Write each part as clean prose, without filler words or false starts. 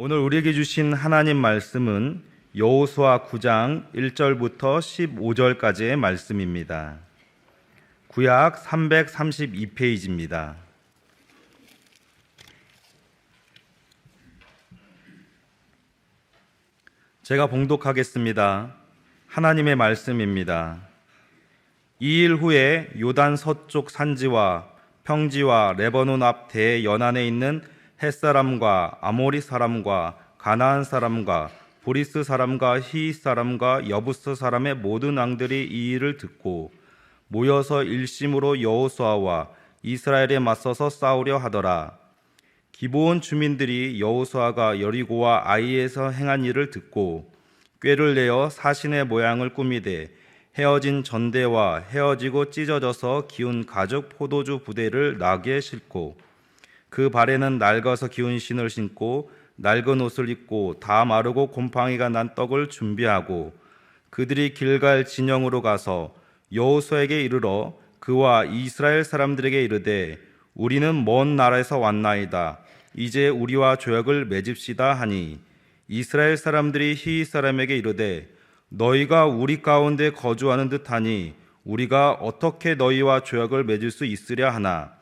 오늘 우리에게 주신 하나님 말씀은 여호수아 9장 1절부터 15절까지의 말씀입니다. 구약 332페이지입니다. 제가 봉독하겠습니다. 하나님의 말씀입니다. 2일 후에 요단 서쪽 산지와 평지와 레바논 앞 대연안에 있는 헷사람과 아모리 사람과 가나안 사람과 보리스 사람과 히윗 사람과 여부스 사람의 모든 왕들이 이 일을 듣고 모여서 일심으로 여호수아와 이스라엘에 맞서서 싸우려 하더라. 기브온 주민들이 여호수아가 여리고와 아이에서 행한 일을 듣고 꾀를 내어 사신의 모양을 꾸미되 헤어진 전대와 헤어지고 찢어져서 기운 가죽 포도주 부대를 나귀에 싣고 그 발에는 낡아서 기운 신을 신고 낡은 옷을 입고 다 마르고 곰팡이가 난 떡을 준비하고 그들이 길갈 진영으로 가서 여호수아에게 이르러 그와 이스라엘 사람들에게 이르되 우리는 먼 나라에서 왔나이다. 이제 우리와 조약을 맺읍시다 하니 이스라엘 사람들이 히윗 사람에게 이르되 너희가 우리 가운데 거주하는 듯하니 우리가 어떻게 너희와 조약을 맺을 수 있으랴 하나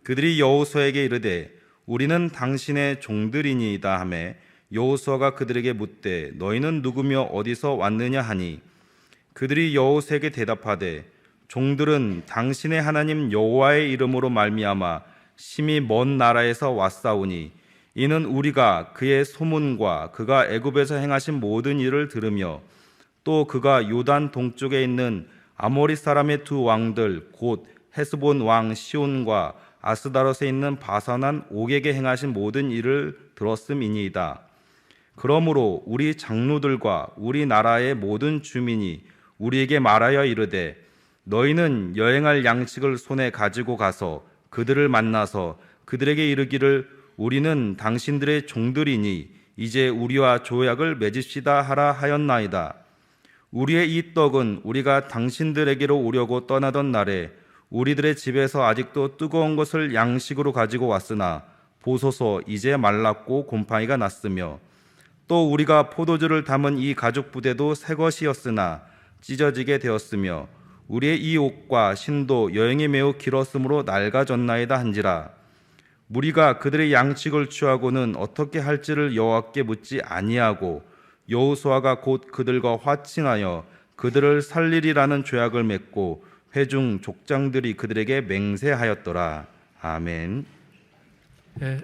그들이 여호수아에게 이르되 우리는 당신의 종들이니이다 하매 여호수아가 그들에게 묻되 너희는 누구며 어디서 왔느냐 하니 그들이 여호수아에게 대답하되 종들은 당신의 하나님 여호와의 이름으로 말미암아 심히 먼 나라에서 왔사오니 이는 우리가 그의 소문과 그가 애굽에서 행하신 모든 일을 들으며 또 그가 요단 동쪽에 있는 아모리 사람의 두 왕들 곧 헤스본 왕 시온과 아스다롯에 있는 바산한 옥에게 행하신 모든 일을 들었음이니이다. 그러므로 우리 장로들과 우리 나라의 모든 주민이 우리에게 말하여 이르되 너희는 여행할 양식을 손에 가지고 가서 그들을 만나서 그들에게 이르기를 우리는 당신들의 종들이니 이제 우리와 조약을 맺읍시다 하라 하였나이다. 우리의 이 떡은 우리가 당신들에게로 오려고 떠나던 날에 우리들의 집에서 아직도 뜨거운 것을 양식으로 가지고 왔으나 보소서 이제 말랐고 곰팡이가 났으며 또 우리가 포도주를 담은 이 가죽 부대도 새 것이었으나 찢어지게 되었으며 우리의 이 옷과 신도 여행이 매우 길었으므로 낡아졌나이다 한지라. 무리가 그들의 양식을 취하고는 어떻게 할지를 여호와께 묻지 아니하고 여호수아가 곧 그들과 화친하여 그들을 살리리라는 조약을 맺고 회중 족장들이 그들에게 맹세하였더라. 아멘. 네,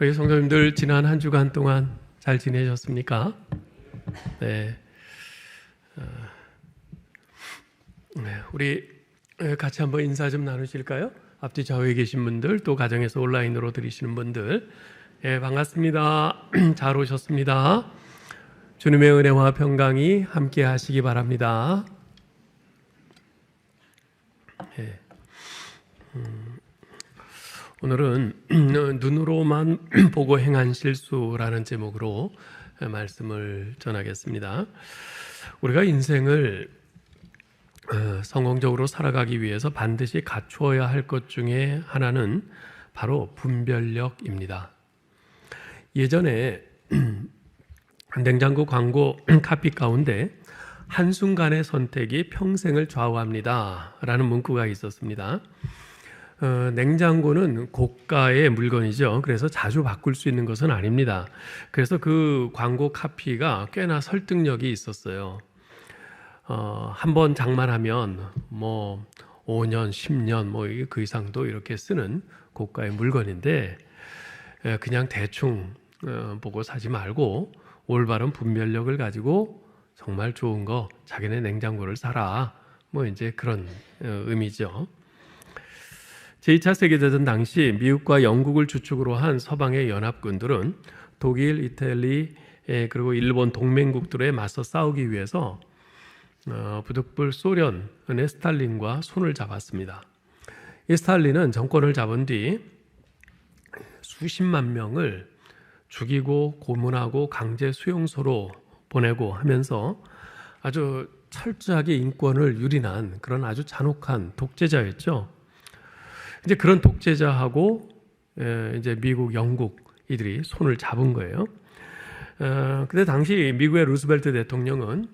우리 성도님들 지난 한 주간 동안 잘 지내셨습니까? 네, 우리 같이 한번 인사 좀 나누실까요? 앞뒤 좌우에 계신 분들 또 가정에서 온라인으로 들으시는 분들 네, 반갑습니다. 잘 오셨습니다. 주님의 은혜와 평강이 함께 하시기 바랍니다. 네. 오늘은 눈으로만 보고 행한 실수라는 제목으로 말씀을 전하겠습니다. 우리가 인생을 성공적으로 살아가기 위해서 반드시 갖추어야 할 것 중에 하나는 바로 분별력입니다. 예전에 냉장고 광고 카피 가운데 한순간의 선택이 평생을 좌우합니다 라는 문구가 있었습니다. 냉장고는 고가의 물건이죠. 그래서 자주 바꿀 수 있는 것은 아닙니다. 그래서 그 광고 카피가 꽤나 설득력이 있었어요. 한번 장만하면 뭐 5년, 10년 뭐 그 이상도 이렇게 쓰는 고가의 물건인데 그냥 대충 보고 사지 말고 올바른 분별력을 가지고 정말 좋은 거 자기네 냉장고를 사라. 뭐 이제 그런 의미죠. 제2차 세계대전 당시 미국과 영국을 주축으로 한 서방의 연합군들은 독일, 이탈리 그리고 일본 동맹국들에 맞서 싸우기 위해서 부득불 소련의 스탈린과 손을 잡았습니다. 이 스탈린은 정권을 잡은 뒤 수십만 명을 죽이고 고문하고 강제 수용소로 보내고 하면서 아주 철저하게 인권을 유린한 그런 아주 잔혹한 독재자였죠. 이제 그런 독재자하고 이제 미국, 영국 이들이 손을 잡은 거예요. 근데 당시 미국의 루스벨트 대통령은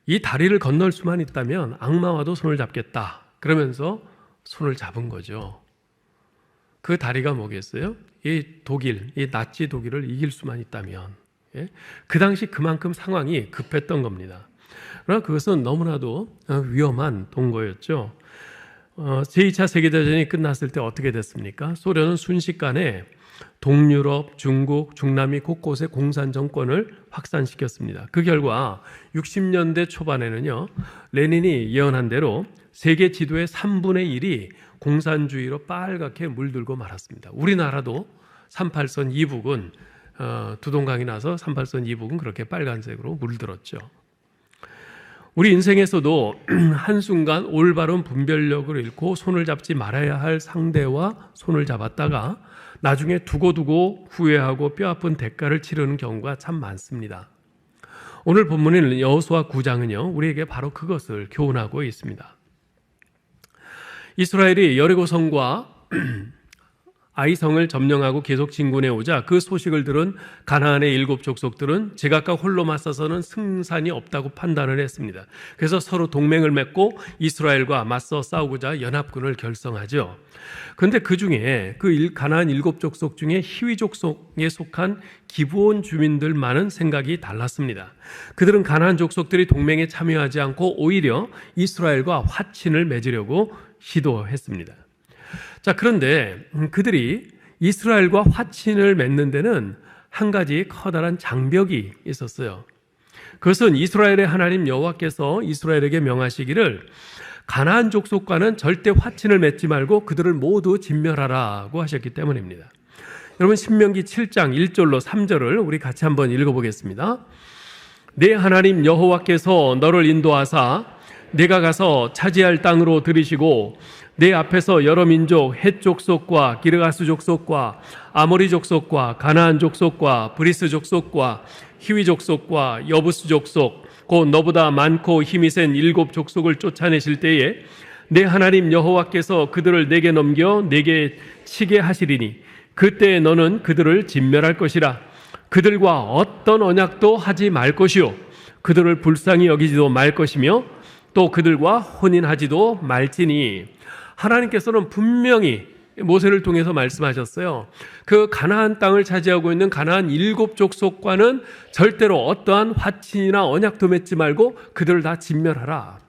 이 다리를 건널 수만 있다면 악마와도 손을 잡겠다. 그러면서 손을 잡은 거죠. 그 다리가 뭐겠어요? 이 독일, 이 나치 독일을 이길 수만 있다면. 예? 그 당시 그만큼 상황이 급했던 겁니다. 그러나 그것은 너무나도 위험한 동거였죠. 제2차 세계대전이 끝났을 때 어떻게 됐습니까? 소련은 순식간에 동유럽, 중국, 중남미 곳곳에 공산 정권을 확산시켰습니다. 그 결과 60년대 초반에는요, 레닌이 예언한 대로 세계 지도의 3분의 1이 공산주의로 빨갛게 물들고 말았습니다. 우리나라도 38선 이북은 두동강이 나서 38선 이북은 그렇게 빨간색으로 물들었죠. 우리 인생에서도 한순간 올바른 분별력을 잃고 손을 잡지 말아야 할 상대와 손을 잡았다가 나중에 두고두고 후회하고 뼈아픈 대가를 치르는 경우가 참 많습니다. 오늘 본문인 여호수아 9장은요, 우리에게 바로 그것을 교훈하고 있습니다. 이스라엘이 여리고성과 아이성을 점령하고 계속 진군해 오자 그 소식을 들은 가나안의 7 족속들은 제각각 홀로 맞서서는 승산이 없다고 판단을 했습니다. 그래서 서로 동맹을 맺고 이스라엘과 맞서 싸우고자 연합군을 결성하죠. 그런데 그 중에 그 가나안 7 족속 중에 히위 족속에 속한 기브온 주민들만은 생각이 달랐습니다. 그들은 가나안 족속들이 동맹에 참여하지 않고 오히려 이스라엘과 화친을 맺으려고 시도했습니다. 자, 그런데 그들이 이스라엘과 화친을 맺는 데는 한 가지 커다란 장벽이 있었어요. 그것은 이스라엘의 하나님 여호와께서 이스라엘에게 명하시기를 가나안 족속과는 절대 화친을 맺지 말고 그들을 모두 진멸하라고 하셨기 때문입니다. 여러분, 신명기 7장 1절로 3절을 우리 같이 한번 읽어보겠습니다. 내 하나님 여호와께서 너를 인도하사 내가 가서 차지할 땅으로 들이시고 내 앞에서 여러 민족 헷 족속과 기르가스 족속과 아모리 족속과 가나안 족속과 브리스 족속과 히위 족속과 여부스 족속 곧 너보다 많고 힘이 센 7 족속을 쫓아내실 때에 내 하나님 여호와께서 그들을 내게 넘겨 내게 치게 하시리니 그때 너는 그들을 진멸할 것이라. 그들과 어떤 언약도 하지 말 것이요 그들을 불쌍히 여기지도 말 것이며 또 그들과 혼인하지도 말지니. 하나님께서는 분명히 모세를 통해서 말씀하셨어요. 그 가나안 땅을 차지하고 있는 가나안 7 족속과는 절대로 어떠한 화친이나 언약도 맺지 말고 그들을 다 진멸하라.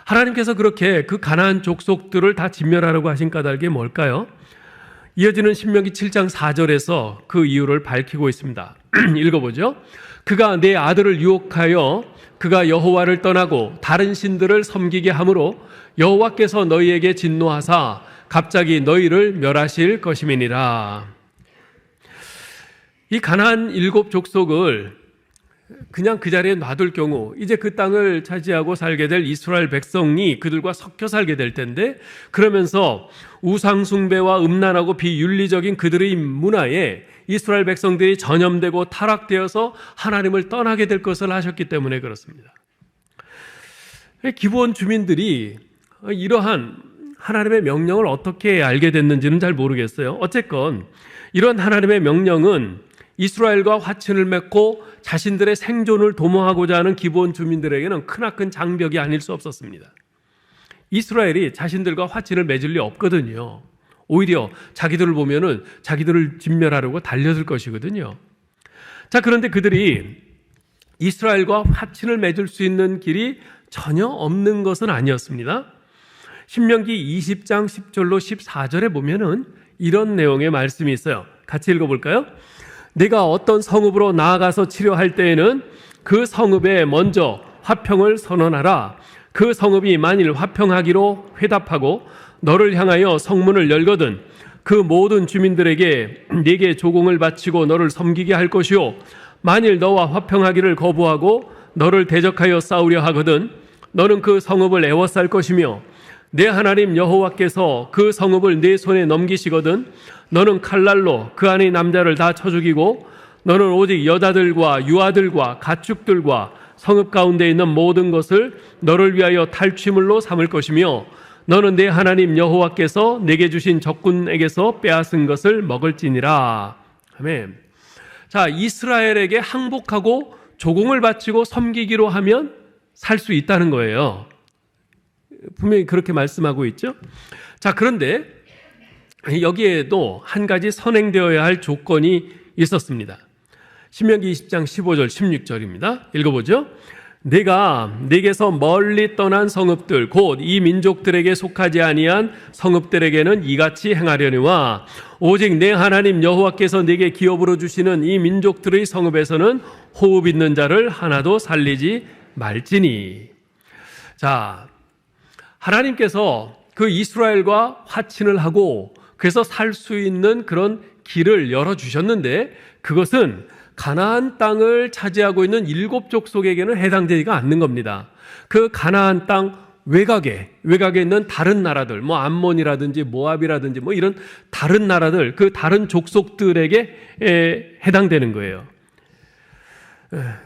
하나님께서 그렇게 그 가나안 족속들을 다 진멸하라고 하신 까닭이 뭘까요? 이어지는 신명기 7장 4절에서 그 이유를 밝히고 있습니다. 읽어보죠. 그가 내 아들을 유혹하여 그가 여호와를 떠나고 다른 신들을 섬기게 함으로 여호와께서 너희에게 진노하사 갑자기 너희를 멸하실 것임이니라. 이 가나안 7 족속을 그냥 그 자리에 놔둘 경우 이제 그 땅을 차지하고 살게 될 이스라엘 백성이 그들과 섞여 살게 될 텐데, 그러면서 우상 숭배와 음란하고 비윤리적인 그들의 문화에 이스라엘 백성들이 전염되고 타락되어서 하나님을 떠나게 될 것을 하셨기 때문에 그렇습니다. 기브온 주민들이 이러한 하나님의 명령을 어떻게 알게 됐는지는 잘 모르겠어요. 어쨌건 이런 하나님의 명령은 이스라엘과 화친을 맺고 자신들의 생존을 도모하고자 하는 기브온 주민들에게는 크나큰 장벽이 아닐 수 없었습니다. 이스라엘이 자신들과 화친을 맺을 리 없거든요. 오히려 자기들을 보면은 자기들을 진멸하려고 달려들 것이거든요. 자, 그런데 그들이 이스라엘과 화친을 맺을 수 있는 길이 전혀 없는 것은 아니었습니다. 신명기 20장 10절로 14절에 보면은 이런 내용의 말씀이 있어요. 같이 읽어볼까요? 내가 어떤 성읍으로 나아가서 치료할 때에는 그 성읍에 먼저 화평을 선언하라. 그 성읍이 만일 화평하기로 회답하고 너를 향하여 성문을 열거든 그 모든 주민들에게 네게 조공을 바치고 너를 섬기게 할 것이요 만일 너와 화평하기를 거부하고 너를 대적하여 싸우려 하거든 너는 그 성읍을 애워쌀 것이며 내 하나님 여호와께서 그 성읍을 네 손에 넘기시거든 너는 칼날로 그 안의 남자를 다 쳐 죽이고 너는 오직 여자들과 유아들과 가축들과 성읍 가운데 있는 모든 것을 너를 위하여 탈취물로 삼을 것이며 너는 내 하나님 여호와께서 내게 주신 적군에게서 빼앗은 것을 먹을지니라. 아멘. 자, 이스라엘에게 항복하고 조공을 바치고 섬기기로 하면 살 수 있다는 거예요. 분명히 그렇게 말씀하고 있죠. 자, 그런데 여기에도 한 가지 선행되어야 할 조건이 있었습니다. 신명기 20장 15절 16절입니다. 읽어보죠. 내가 네게서 멀리 떠난 성읍들 곧 이 민족들에게 속하지 아니한 성읍들에게는 이같이 행하려니와 오직 내 하나님 여호와께서 네게 기업으로 주시는 이 민족들의 성읍에서는 호흡 있는 자를 하나도 살리지 말지니. 자, 하나님께서 그 이스라엘과 화친을 하고 그래서 살 수 있는 그런 길을 열어주셨는데 그것은 가나안 땅을 차지하고 있는 7족 속에게는 해당되지가 않는 겁니다. 그 가나안 땅 외곽에 있는 다른 나라들, 뭐 암몬이라든지 모압이라든지 뭐 이런 다른 나라들, 그 다른 족속들에게 해당되는 거예요.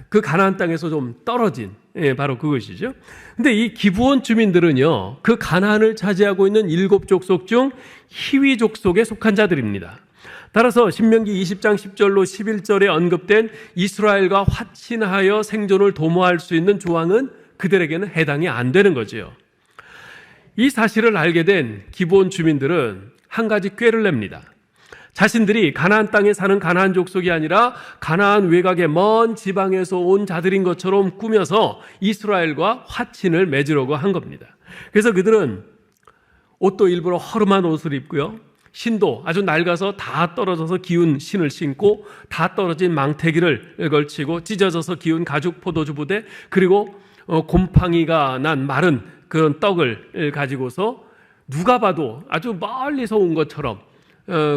그 가나안 땅에서 좀 떨어진 바로 그것이죠. 근데 이 기브온 주민들은요, 그 가나안을 차지하고 있는 7족속 중 히위 족속에 속한 자들입니다. 따라서 신명기 20장 10절로 11절에 언급된 이스라엘과 화친하여 생존을 도모할 수 있는 조항은 그들에게는 해당이 안 되는 거지요. 이 사실을 알게 된 기브온 주민들은 한 가지 꾀를 냅니다. 자신들이 가나안 땅에 사는 가나안 족속이 아니라 가나안 외곽의 먼 지방에서 온 자들인 것처럼 꾸며서 이스라엘과 화친을 맺으려고 한 겁니다. 그래서 그들은 옷도 일부러 허름한 옷을 입고요, 신도 아주 낡아서 다 떨어져서 기운 신을 신고 다 떨어진 망태기를 걸치고 찢어져서 기운 가죽 포도주 부대, 그리고 곰팡이가 난 마른 그런 떡을 가지고서 누가 봐도 아주 멀리서 온 것처럼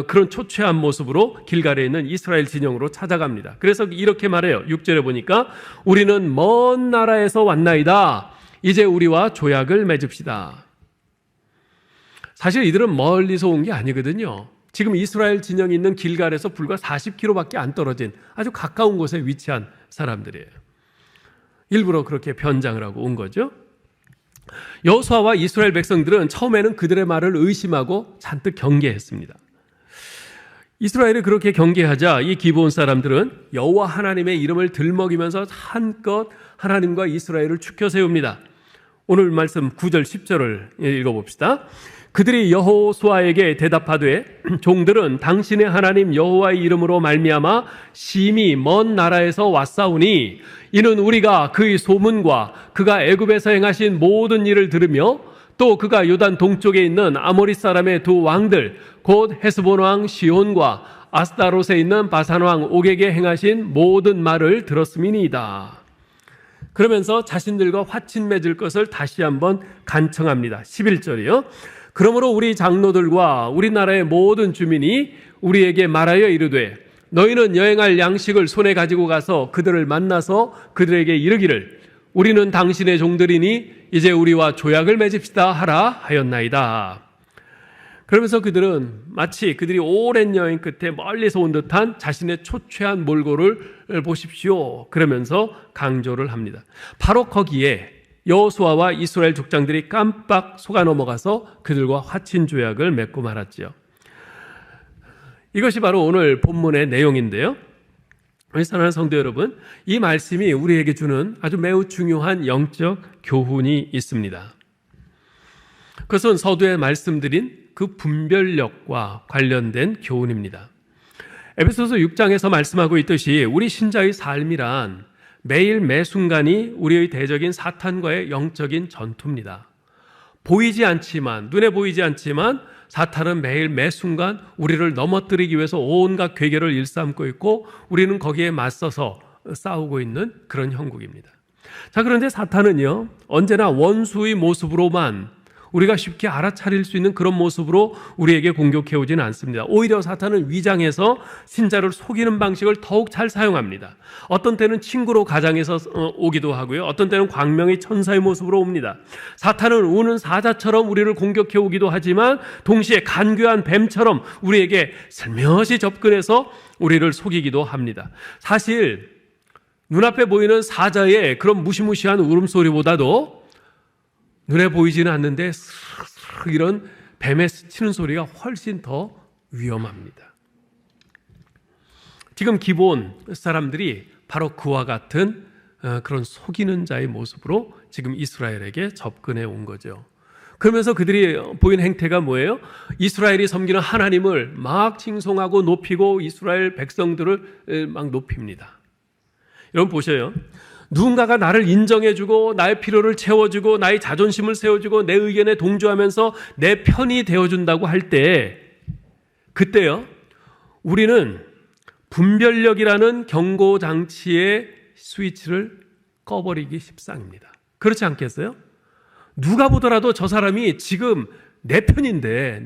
그런 초췌한 모습으로 길갈에 있는 이스라엘 진영으로 찾아갑니다. 그래서 이렇게 말해요. 6절에 보니까 우리는 먼 나라에서 왔나이다. 이제 우리와 조약을 맺읍시다. 사실 이들은 멀리서 온 게 아니거든요. 지금 이스라엘 진영이 있는 길갈에서 불과 40km밖에 안 떨어진 아주 가까운 곳에 위치한 사람들이에요. 일부러 그렇게 변장을 하고 온 거죠. 여호수아와 이스라엘 백성들은 처음에는 그들의 말을 의심하고 잔뜩 경계했습니다. 이스라엘이 그렇게 경계하자 이 기브온 사람들은 여호와 하나님의 이름을 들먹이면서 한껏 하나님과 이스라엘을 추켜 세웁니다. 오늘 말씀 9절 10절을 읽어봅시다. 그들이 여호수아에게 대답하되 종들은 당신의 하나님 여호와의 이름으로 말미암아 심히 먼 나라에서 왔사오니 이는 우리가 그의 소문과 그가 애굽에서 행하신 모든 일을 들으며 또 그가 요단 동쪽에 있는 아모리 사람의 두 왕들 곧 헤스본 왕 시온과 아스타롯에 있는 바산 왕 옥에게 행하신 모든 말을 들었음이니이다. 그러면서 자신들과 화친 맺을 것을 다시 한번 간청합니다. 11절이요. 그러므로 우리 장로들과 우리나라의 모든 주민이 우리에게 말하여 이르되 너희는 여행할 양식을 손에 가지고 가서 그들을 만나서 그들에게 이르기를 우리는 당신의 종들이니 이제 우리와 조약을 맺읍시다 하라 하였나이다. 그러면서 그들은 마치 그들이 오랜 여행 끝에 멀리서 온 듯한 자신의 초췌한 몰골을 보십시오 그러면서 강조를 합니다. 바로 거기에 여호수아와 이스라엘 족장들이 깜빡 속아 넘어가서 그들과 화친 조약을 맺고 말았지요. 이것이 바로 오늘 본문의 내용인데요. 사랑하는 성도 여러분, 이 말씀이 우리에게 주는 아주 매우 중요한 영적 교훈이 있습니다. 그것은 서두에 말씀드린 그 분별력과 관련된 교훈입니다. 에베소서 6장에서 말씀하고 있듯이 우리 신자의 삶이란 매일 매 순간이 우리의 대적인 사탄과의 영적인 전투입니다. 보이지 않지만, 눈에 보이지 않지만 사탄은 매일 매 순간 우리를 넘어뜨리기 위해서 온갖 괴계를 일삼고 있고 우리는 거기에 맞서서 싸우고 있는 그런 형국입니다. 자, 그런데 사탄은요, 언제나 원수의 모습으로만 우리가 쉽게 알아차릴 수 있는 그런 모습으로 우리에게 공격해오지는 않습니다. 오히려 사탄은 위장해서 신자를 속이는 방식을 더욱 잘 사용합니다. 어떤 때는 친구로 가장해서 오기도 하고요. 어떤 때는 광명의 천사의 모습으로 옵니다. 사탄은 우는 사자처럼 우리를 공격해오기도 하지만 동시에 간교한 뱀처럼 우리에게 슬며시 접근해서 우리를 속이기도 합니다. 사실 눈앞에 보이는 사자의 그런 무시무시한 울음소리보다도 눈에 보이지는 않는데 스르르 이런 뱀의 스치는 소리가 훨씬 더 위험합니다. 지금 기브온 사람들이 바로 그와 같은 그런 속이는 자의 모습으로 지금 이스라엘에게 접근해 온 거죠. 그러면서 그들이 보인 행태가 뭐예요? 이스라엘이 섬기는 하나님을 막 칭송하고 높이고 이스라엘 백성들을 막 높입니다. 여러분 보셔요. 누군가가 나를 인정해주고 나의 필요를 채워주고 나의 자존심을 세워주고 내 의견에 동조하면서 내 편이 되어준다고 할 때, 그때요, 우리는 분별력이라는 경고장치의 스위치를 꺼버리기 십상입니다. 그렇지 않겠어요? 누가 보더라도 저 사람이 지금 내 편인데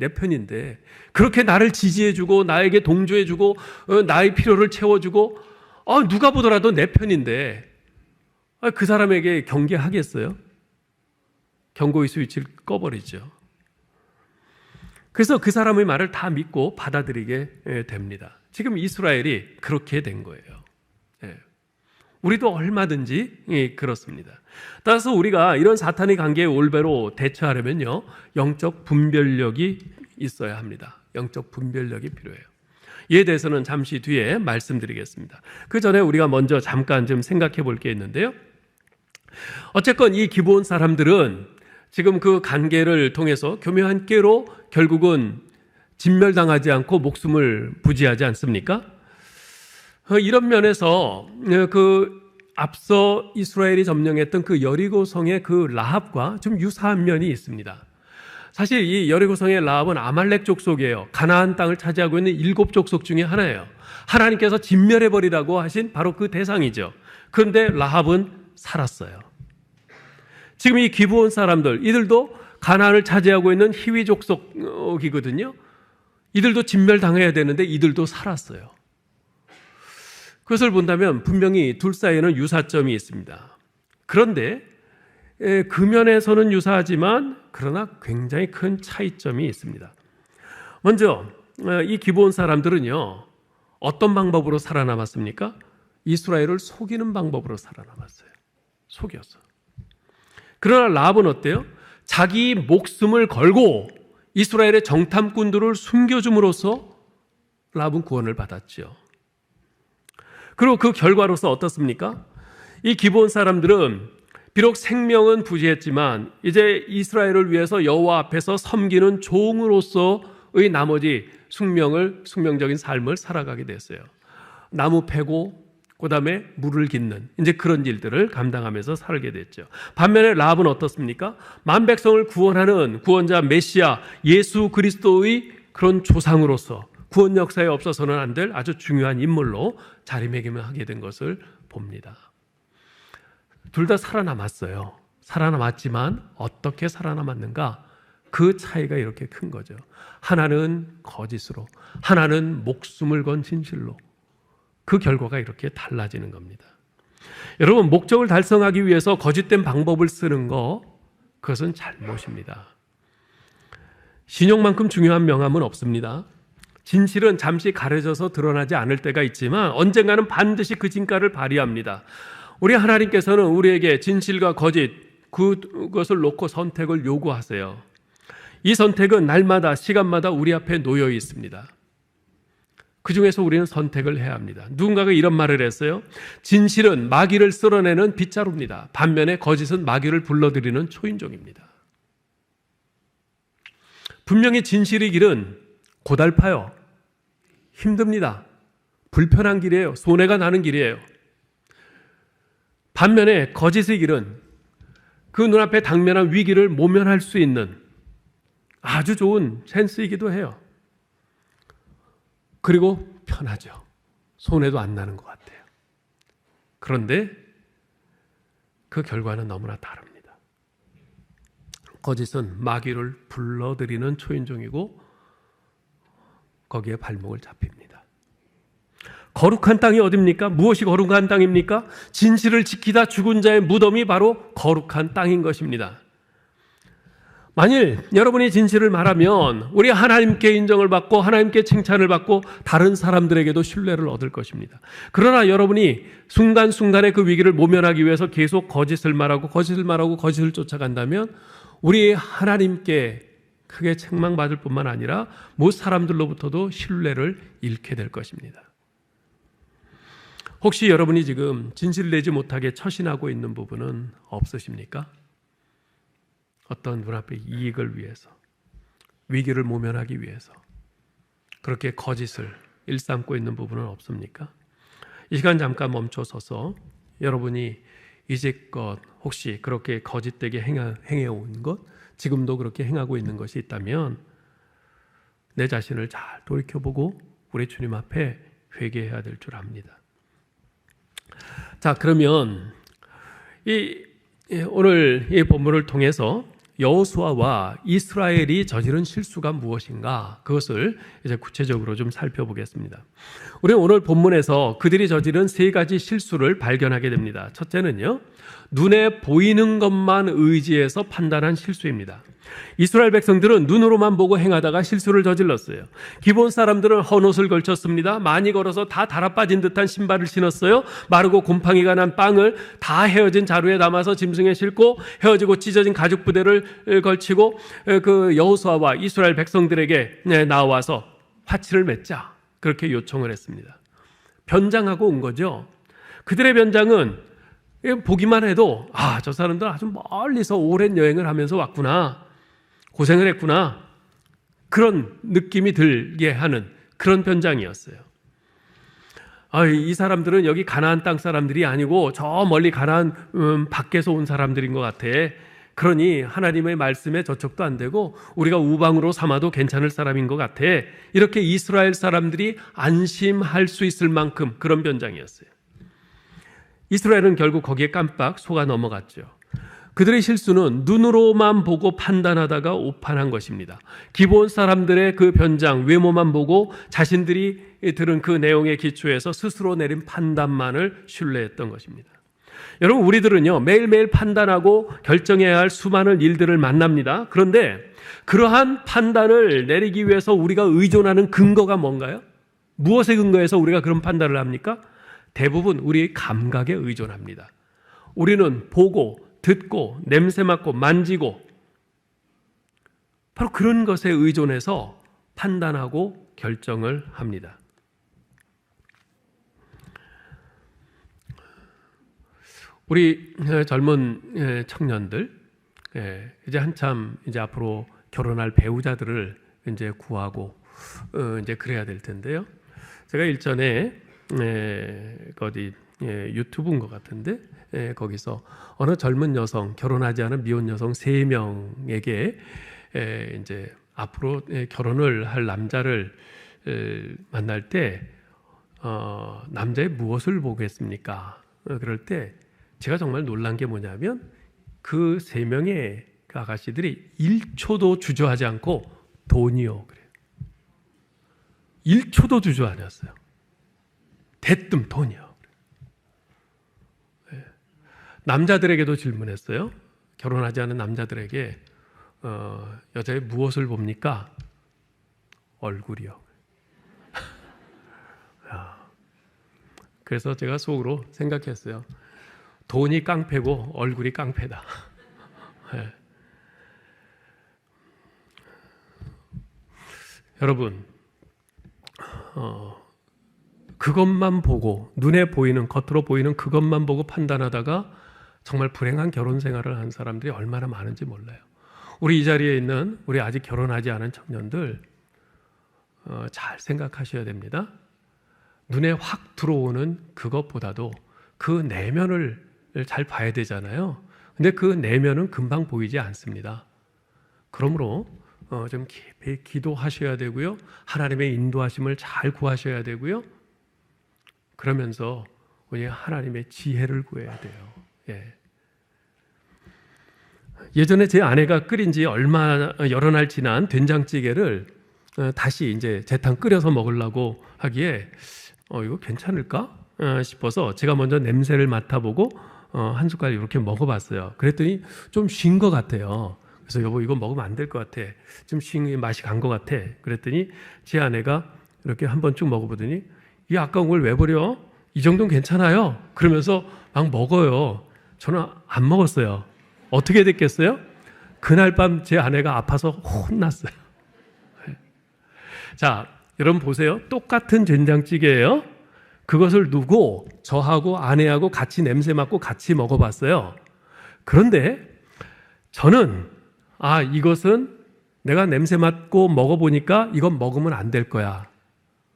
그렇게 나를 지지해주고 나에게 동조해주고 나의 필요를 채워주고 누가 보더라도 내 편인데 그 사람에게 경계하겠어요? 경고의 스위치를 꺼버리죠. 그래서 그 사람의 말을 다 믿고 받아들이게 됩니다. 지금 이스라엘이 그렇게 된 거예요. 우리도 얼마든지 그렇습니다. 따라서 우리가 이런 사탄의 관계에 올바로 대처하려면요, 영적 분별력이 있어야 합니다. 영적 분별력이 필요해요. 이에 대해서는 잠시 뒤에 말씀드리겠습니다. 그 전에 우리가 먼저 잠깐 좀 생각해 볼 게 있는데요. 어쨌건 이 기브온 사람들은 지금 그 관계를 통해서 교묘한 꾀로 결국은 진멸당하지 않고 목숨을 부지하지 않습니까? 이런 면에서 그 앞서 이스라엘이 점령했던 그 여리고성의 그 라합과 좀 유사한 면이 있습니다. 사실 이 여리고성의 라합은 아말렉 족속이에요. 가나안 땅을 차지하고 있는 7 족속 중에 하나예요. 하나님께서 진멸해버리라고 하신 바로 그 대상이죠. 그런데 라합은 살았어요. 지금 이 기브온 사람들, 이들도 가나안을 차지하고 있는 히위 족속이거든요. 이들도 진멸당해야 되는데 이들도 살았어요. 그것을 본다면 분명히 둘 사이에는 유사점이 있습니다. 그런데 그 면에서는 유사하지만 그러나 굉장히 큰 차이점이 있습니다. 먼저 이 기브온 사람들은요, 어떤 방법으로 살아남았습니까? 이스라엘을 속이는 방법으로 살아남았어요. 속였어. 그러나 라합은 어때요? 자기 목숨을 걸고 이스라엘의 정탐꾼들을 숨겨줌으로써 라합은 구원을 받았죠. 그리고 그 결과로서 어떻습니까? 이 기브온 사람들은 비록 생명은 부지했지만 이제 이스라엘을 위해서 여호와 앞에서 섬기는 종으로서의 나머지 숙명적인 삶을 살아가게 됐어요. 나무 패고 그다음에 물을 깃는 이제 그런 일들을 감당하면서 살게 됐죠. 반면에 라합은 어떻습니까? 만 백성을 구원하는 구원자 메시아 예수 그리스도의 그런 조상으로서 구원 역사에 없어서는 안 될 아주 중요한 인물로 자리매김하게 된 것을 봅니다. 둘 다 살아남았어요. 살아남았지만 어떻게 살아남았는가? 그 차이가 이렇게 큰 거죠. 하나는 거짓으로, 하나는 목숨을 건 진실로. 그 결과가 이렇게 달라지는 겁니다. 여러분, 목적을 달성하기 위해서 거짓된 방법을 쓰는 거, 그것은 잘못입니다. 신용만큼 중요한 명함은 없습니다. 진실은 잠시 가려져서 드러나지 않을 때가 있지만 언젠가는 반드시 그 진가를 발휘합니다. 우리 하나님께서는 우리에게 진실과 거짓, 그것을 놓고 선택을 요구하세요. 이 선택은 날마다 시간마다 우리 앞에 놓여 있습니다. 그 중에서 우리는 선택을 해야 합니다. 누군가가 이런 말을 했어요. 진실은 마귀를 쓸어내는 빗자루입니다. 반면에 거짓은 마귀를 불러들이는 초인종입니다. 분명히 진실의 길은 고달파요. 힘듭니다. 불편한 길이에요. 손해가 나는 길이에요. 반면에 거짓의 길은 그 눈앞에 당면한 위기를 모면할 수 있는 아주 좋은 찬스이기도 해요. 그리고 편하죠. 손해도 안 나는 것 같아요. 그런데 그 결과는 너무나 다릅니다. 거짓은 마귀를 불러들이는 초인종이고 거기에 발목을 잡힙니다. 거룩한 땅이 어디입니까? 무엇이 거룩한 땅입니까? 진실을 지키다 죽은 자의 무덤이 바로 거룩한 땅인 것입니다. 만일 여러분이 진실을 말하면 우리 하나님께 인정을 받고 하나님께 칭찬을 받고 다른 사람들에게도 신뢰를 얻을 것입니다. 그러나 여러분이 순간순간의 그 위기를 모면하기 위해서 계속 거짓을 말하고 거짓을 쫓아간다면 우리 하나님께 크게 책망받을 뿐만 아니라 모든 사람들로부터도 신뢰를 잃게 될 것입니다. 혹시 여러분이 지금 진실을 내지 못하게 처신하고 있는 부분은 없으십니까? 어떤 눈앞의 이익을 위해서, 위기를 모면하기 위해서 그렇게 거짓을 일삼고 있는 부분은 없습니까? 이 시간 잠깐 멈춰서서 여러분이 이제껏 혹시 그렇게 거짓되게 행해온 것, 지금도 그렇게 행하고 있는 것이 있다면 내 자신을 잘 돌이켜보고 우리 주님 앞에 회개해야 될 줄 압니다. 자, 그러면 오늘 이 본문을 통해서 여호수아와 이스라엘이 저지른 실수가 무엇인가, 그것을 이제 구체적으로 좀 살펴보겠습니다. 우리는 오늘 본문에서 그들이 저지른 세 가지 실수를 발견하게 됩니다. 첫째는요, 눈에 보이는 것만 의지해서 판단한 실수입니다. 이스라엘 백성들은 눈으로만 보고 행하다가 실수를 저질렀어요. 기본 사람들은 헌옷을 걸쳤습니다. 많이 걸어서 다 달아빠진 듯한 신발을 신었어요. 마르고 곰팡이가 난 빵을 다 헤어진 자루에 담아서 짐승에 싣고 헤어지고 찢어진 가죽 부대를 걸치고 그 여호수아와 이스라엘 백성들에게 나와서 화치를 맺자, 그렇게 요청을 했습니다. 변장하고 온 거죠. 그들의 변장은 보기만 해도 저 사람들 아주 멀리서 오랜 여행을 하면서 왔구나, 고생을 했구나, 그런 느낌이 들게 하는 그런 변장이었어요. 이 사람들은 여기 가나안 땅 사람들이 아니고 저 멀리 가나안 밖에서 온 사람들인 것 같아. 그러니 하나님의 말씀에 저촉도 안 되고 우리가 우방으로 삼아도 괜찮을 사람인 것 같아. 이렇게 이스라엘 사람들이 안심할 수 있을 만큼 그런 변장이었어요. 이스라엘은 결국 거기에 깜빡 속아 넘어갔죠. 그들의 실수는 눈으로만 보고 판단하다가 오판한 것입니다. 기본 사람들의 그 변장, 외모만 보고 자신들이 들은 그 내용에 기초해서 스스로 내린 판단만을 신뢰했던 것입니다. 여러분, 우리들은요, 매일매일 판단하고 결정해야 할 수많은 일들을 만납니다. 그런데 그러한 판단을 내리기 위해서 우리가 의존하는 근거가 뭔가요? 무엇에 근거해서 우리가 그런 판단을 합니까? 대부분 우리 감각에 의존합니다. 우리는 보고, 듣고, 냄새 맡고, 만지고, 바로 그런 것에 의존해서 판단하고 결정을 합니다. 우리 젊은 청년들, 이제 한참 이제 앞으로 결혼할 배우자들을 이제 구하고 이제 그래야 될 텐데요. 제가 일전에 어디 유튜브인 것 같은데 거기서 어느 젊은 여성, 결혼하지 않은 미혼 여성 3명에게 이제 앞으로 결혼을 할 남자를 만날 때 남자의 무엇을 보겠습니까? 그럴 때 제가 정말 놀란 게 뭐냐면 그 3명의 그 아가씨들이 1초도 주저하지 않고 돈이요 그래요. 1초도 주저 안 했어요. 대뜸 돈이요. 남자들에게도 질문했어요. 결혼하지 않은 남자들에게 여자의 무엇을 봅니까? 얼굴이요. 그래서 제가 속으로 생각했어요. 돈이 깡패고 얼굴이 깡패다. 여러분, 그것만 보고, 눈에 보이는, 겉으로 보이는 그것만 보고 판단하다가 정말 불행한 결혼 생활을 한 사람들이 얼마나 많은지 몰라요. 우리 이 자리에 있는 우리 아직 결혼하지 않은 청년들 잘 생각하셔야 됩니다. 눈에 확 들어오는 그것보다도 그 내면을 잘 봐야 되잖아요. 근데 그 내면은 금방 보이지 않습니다. 그러므로 좀 깊이 기도하셔야 되고요. 하나님의 인도하심을 잘 구하셔야 되고요. 그러면서 우리 하나님의 지혜를 구해야 돼요. 예전에 제 아내가 끓인 지 여러 날 지난 된장찌개를 다시 이제 재탕 끓여서 먹으려고 하기에 이거 괜찮을까 싶어서 제가 먼저 냄새를 맡아보고 한 숟갈 이렇게 먹어봤어요. 그랬더니 좀 쉰 것 같아요. 그래서 여보 이거 먹으면 안 될 것 같아. 좀 쉰 맛이 간 것 같아. 그랬더니 제 아내가 이렇게 한번 쭉 먹어보더니 이 아까운 걸 왜 버려? 이 정도는 괜찮아요. 그러면서 막 먹어요. 저는 안 먹었어요. 어떻게 됐겠어요? 그날 밤 제 아내가 아파서 혼났어요. 자, 여러분 보세요. 똑같은 된장찌개예요. 그것을 두고 저하고 아내하고 같이 냄새 맡고 같이 먹어봤어요. 그런데 저는 이것은 내가 냄새 맡고 먹어보니까 이건 먹으면 안 될 거야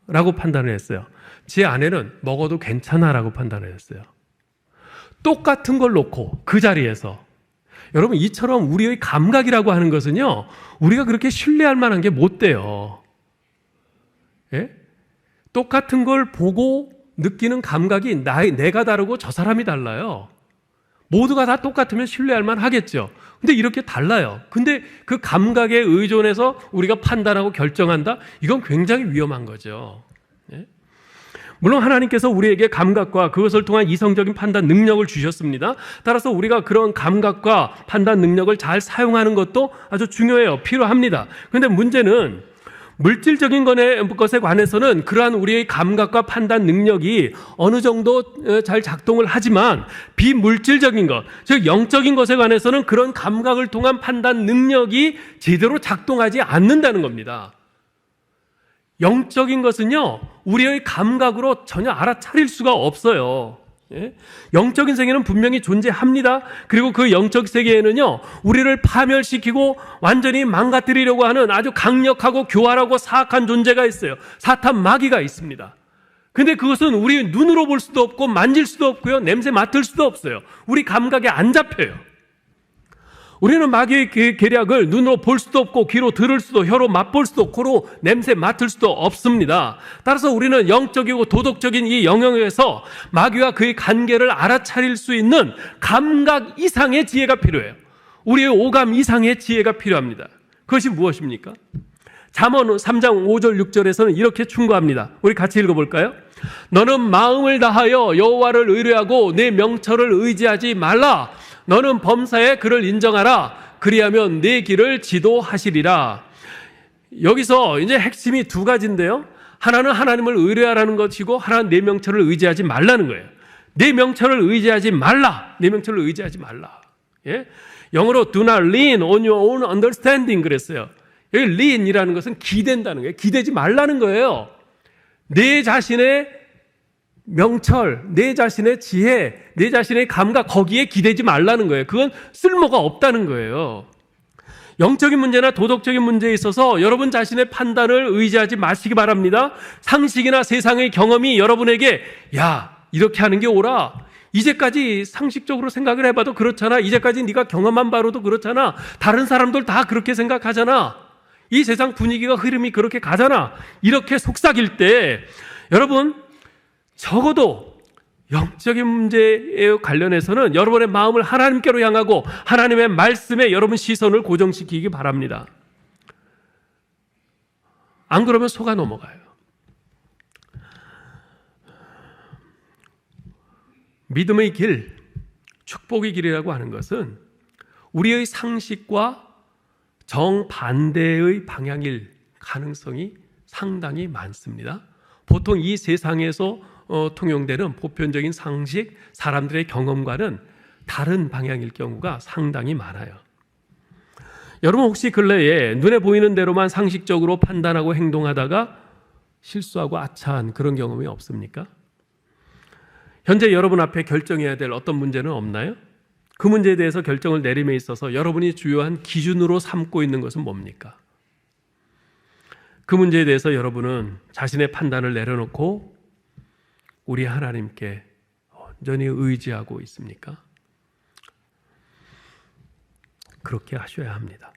라고 판단을 했어요. 제 아내는 먹어도 괜찮아 라고 판단을 했어요. 똑같은 걸 놓고 그 자리에서 여러분, 이처럼 우리의 감각이라고 하는 것은요, 우리가 그렇게 신뢰할 만한 게 못 돼요. 예? 똑같은 걸 보고 느끼는 감각이 내가 다르고 저 사람이 달라요. 모두가 다 똑같으면 신뢰할 만 하겠죠. 근데 이렇게 달라요. 근데 그 감각에 의존해서 우리가 판단하고 결정한다? 이건 굉장히 위험한 거죠. 예? 물론 하나님께서 우리에게 감각과 그것을 통한 이성적인 판단 능력을 주셨습니다. 따라서 우리가 그런 감각과 판단 능력을 잘 사용하는 것도 아주 중요해요. 필요합니다. 그런데 문제는 물질적인 것에 관해서는 그러한 우리의 감각과 판단 능력이 어느 정도 잘 작동을 하지만 비물질적인 것, 즉 영적인 것에 관해서는 그런 감각을 통한 판단 능력이 제대로 작동하지 않는다는 겁니다. 영적인 것은요, 우리의 감각으로 전혀 알아차릴 수가 없어요. 예? 영적인 세계는 분명히 존재합니다. 그리고 그 영적 세계에는요, 우리를 파멸시키고 완전히 망가뜨리려고 하는 아주 강력하고 교활하고 사악한 존재가 있어요. 사탄 마귀가 있습니다. 근데 그것은 우리 눈으로 볼 수도 없고 만질 수도 없고요, 냄새 맡을 수도 없어요. 우리 감각에 안 잡혀요. 우리는 마귀의 계략을 눈으로 볼 수도 없고 귀로 들을 수도, 혀로 맛볼 수도, 코로 냄새 맡을 수도 없습니다. 따라서 우리는 영적이고 도덕적인 이 영역에서 마귀와 그의 관계를 알아차릴 수 있는 감각 이상의 지혜가 필요해요. 우리의 오감 이상의 지혜가 필요합니다. 그것이 무엇입니까? 잠언 3장 5절 6절에서는 이렇게 충고합니다. 우리 같이 읽어볼까요? 너는 마음을 다하여 여호와를 의뢰하고 내 명철을 의지하지 말라. 너는 범사에 그를 인정하라. 그리하면 내 길을 지도하시리라. 여기서 이제 핵심이 두 가지인데요. 하나는 하나님을 의뢰하라는 것이고, 하나는 내 명철을 의지하지 말라는 거예요. 내 명철을 의지하지 말라. 내 명철을 의지하지 말라. 예? 영어로 do not lean on your own understanding 그랬어요. 여기 lean이라는 것은 기댄다는 거예요. 기대지 말라는 거예요. 내 자신의 명철, 내 자신의 지혜, 내 자신의 감각, 거기에 기대지 말라는 거예요. 그건 쓸모가 없다는 거예요. 영적인 문제나 도덕적인 문제에 있어서 여러분 자신의 판단을 의지하지 마시기 바랍니다. 상식이나 세상의 경험이 여러분에게 이렇게 하는 게 옳아. 이제까지 상식적으로 생각을 해봐도 그렇잖아. 이제까지 네가 경험한 바로도 그렇잖아. 다른 사람들 다 그렇게 생각하잖아. 이 세상 분위기가 흐름이 그렇게 가잖아. 이렇게 속삭일 때 여러분, 적어도 영적인 문제에 관련해서는 여러분의 마음을 하나님께로 향하고 하나님의 말씀에 여러분 시선을 고정시키기 바랍니다. 안 그러면 속아 넘어가요. 믿음의 길, 축복의 길이라고 하는 것은 우리의 상식과 정반대의 방향일 가능성이 상당히 많습니다. 보통 이 세상에서 통용되는 보편적인 상식, 사람들의 경험과는 다른 방향일 경우가 상당히 많아요. 여러분 혹시 근래에 눈에 보이는 대로만 상식적으로 판단하고 행동하다가 실수하고 아차한 그런 경험이 없습니까? 현재 여러분 앞에 결정해야 될 어떤 문제는 없나요? 그 문제에 대해서 결정을 내림에 있어서 여러분이 주요한 기준으로 삼고 있는 것은 뭡니까? 그 문제에 대해서 여러분은 자신의 판단을 내려놓고 우리 하나님께 온전히 의지하고 있습니까? 그렇게 하셔야 합니다.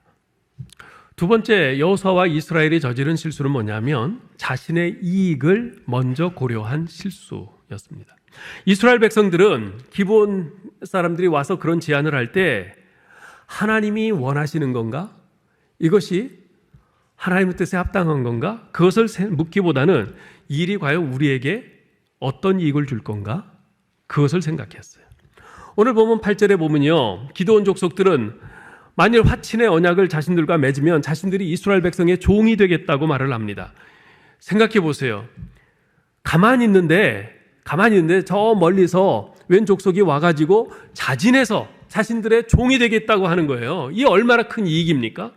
두 번째, 여호수아와 이스라엘이 저지른 실수는 뭐냐면 자신의 이익을 먼저 고려한 실수였습니다. 이스라엘 백성들은 기브온 사람들이 와서 그런 제안을 할 때 하나님이 원하시는 건가? 이것이 하나님의 뜻에 합당한 건가? 그것을 묻기보다는 이 일이 과연 우리에게 어떤 이익을 줄 건가? 그것을 생각했어요. 오늘 보면 8절에 보면요, 기드온 족속들은 만일 화친의 언약을 자신들과 맺으면 자신들이 이스라엘 백성의 종이 되겠다고 말을 합니다. 생각해 보세요. 가만히 있는데 저 멀리서 웬 족속이 와가지고 자진해서 자신들의 종이 되겠다고 하는 거예요. 이게 얼마나 큰 이익입니까?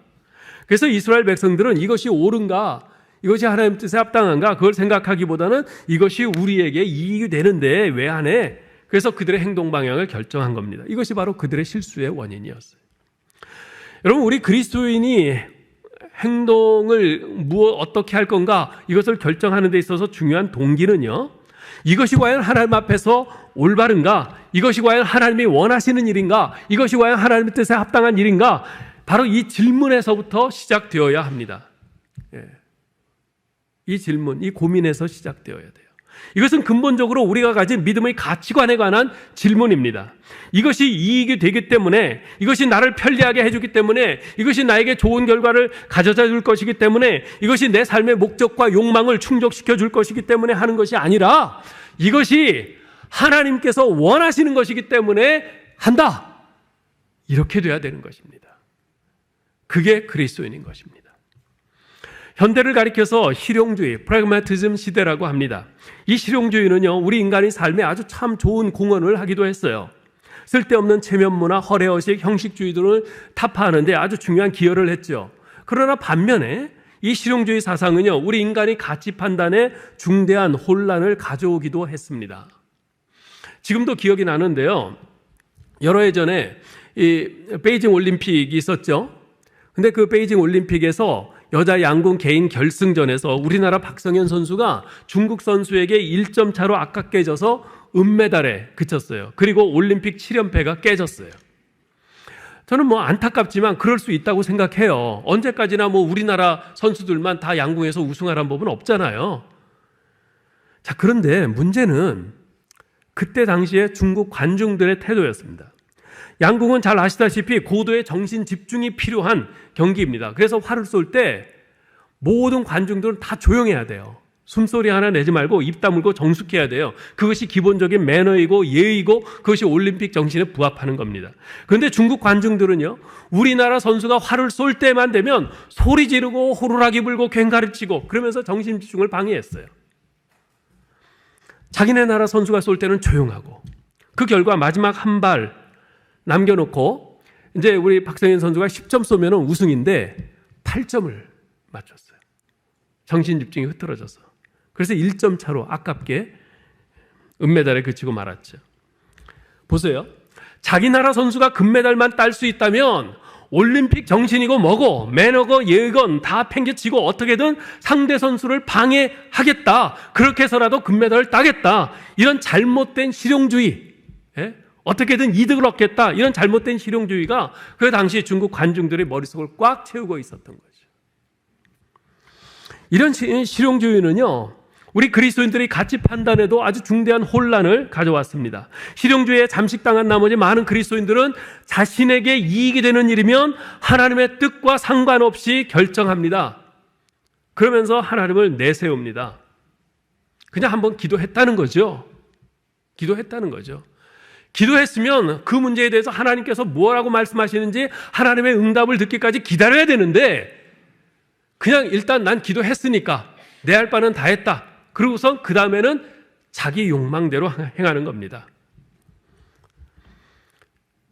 그래서 이스라엘 백성들은 이것이 옳은가, 이것이 하나님 뜻에 합당한가? 그걸 생각하기보다는 이것이 우리에게 이익이 되는데 왜 안 해? 그래서 그들의 행동 방향을 결정한 겁니다. 이것이 바로 그들의 실수의 원인이었어요. 여러분, 우리 그리스도인이 행동을 어떻게 할 건가? 이것을 결정하는 데 있어서 중요한 동기는요, 이것이 과연 하나님 앞에서 올바른가? 이것이 과연 하나님이 원하시는 일인가? 이것이 과연 하나님의 뜻에 합당한 일인가? 바로 이 질문에서부터 시작되어야 합니다. 이 질문, 이 고민에서 시작되어야 돼요. 이것은 근본적으로 우리가 가진 믿음의 가치관에 관한 질문입니다. 이것이 이익이 되기 때문에, 이것이 나를 편리하게 해주기 때문에, 이것이 나에게 좋은 결과를 가져다 줄 것이기 때문에, 이것이 내 삶의 목적과 욕망을 충족시켜 줄 것이기 때문에 하는 것이 아니라, 이것이 하나님께서 원하시는 것이기 때문에 한다. 이렇게 돼야 되는 것입니다. 그게 그리스도인인 것입니다. 현대를 가리켜서 실용주의, 프래그마티즘 시대라고 합니다. 이 실용주의는요, 우리 인간의 삶에 아주 참 좋은 공헌을 하기도 했어요. 쓸데없는 체면문화, 허례허식, 형식주의들을 타파하는데 아주 중요한 기여를 했죠. 그러나 반면에 이 실용주의 사상은요, 우리 인간의 가치 판단에 중대한 혼란을 가져오기도 했습니다. 지금도 기억이 나는데요, 여러 해 전에 이 베이징 올림픽이 있었죠. 근데 그 베이징 올림픽에서 여자 양궁 개인 결승전에서 우리나라 박성현 선수가 중국 선수에게 1점 차로 아깝게 져서 은메달에 그쳤어요. 그리고 올림픽 7연패가 깨졌어요. 저는 안타깝지만 그럴 수 있다고 생각해요. 언제까지나 우리나라 선수들만 다 양궁에서 우승하라는 법은 없잖아요. 자, 그런데 문제는 그때 당시에 중국 관중들의 태도였습니다. 양궁은 잘 아시다시피 고도의 정신 집중이 필요한 경기입니다. 그래서 활을 쏠 때 모든 관중들은 다 조용해야 돼요. 숨소리 하나 내지 말고 입 다물고 정숙해야 돼요. 그것이 기본적인 매너이고 예의고 그것이 올림픽 정신에 부합하는 겁니다. 그런데 중국 관중들은요, 우리나라 선수가 활을 쏠 때만 되면 소리 지르고 호루라기 불고 괭가를 치고 그러면서 정신 집중을 방해했어요. 자기네 나라 선수가 쏠 때는 조용하고, 그 결과 마지막 한 발 남겨놓고 이제 우리 박성현 선수가 10점 쏘면 우승인데 8점을 맞췄어요. 정신 집중이 흐트러져서. 그래서 1점 차로 아깝게 은메달에 그치고 말았죠. 보세요. 자기 나라 선수가 금메달만 딸 수 있다면 올림픽 정신이고 뭐고 매너고 예의건 다 팽개치고 어떻게든 상대 선수를 방해하겠다. 그렇게 해서라도 금메달을 따겠다. 이런 잘못된 실용주의, 어떻게든 이득을 얻겠다. 이런 잘못된 실용주의가 그 당시 중국 관중들의 머릿속을 꽉 채우고 있었던 거죠. 이런 실용주의는요, 우리 그리스도인들의 가치 판단에도 아주 중대한 혼란을 가져왔습니다. 실용주의에 잠식당한 나머지 많은 그리스도인들은 자신에게 이익이 되는 일이면 하나님의 뜻과 상관없이 결정합니다. 그러면서 하나님을 내세웁니다. 그냥 한번 기도했다는 거죠. 기도했다는 거죠. 기도했으면 그 문제에 대해서 하나님께서 뭐라고 말씀하시는지 하나님의 응답을 듣기까지 기다려야 되는데, 그냥 일단 난 기도했으니까 내 할 바는 다 했다. 그러고선 그 다음에는 자기 욕망대로 행하는 겁니다.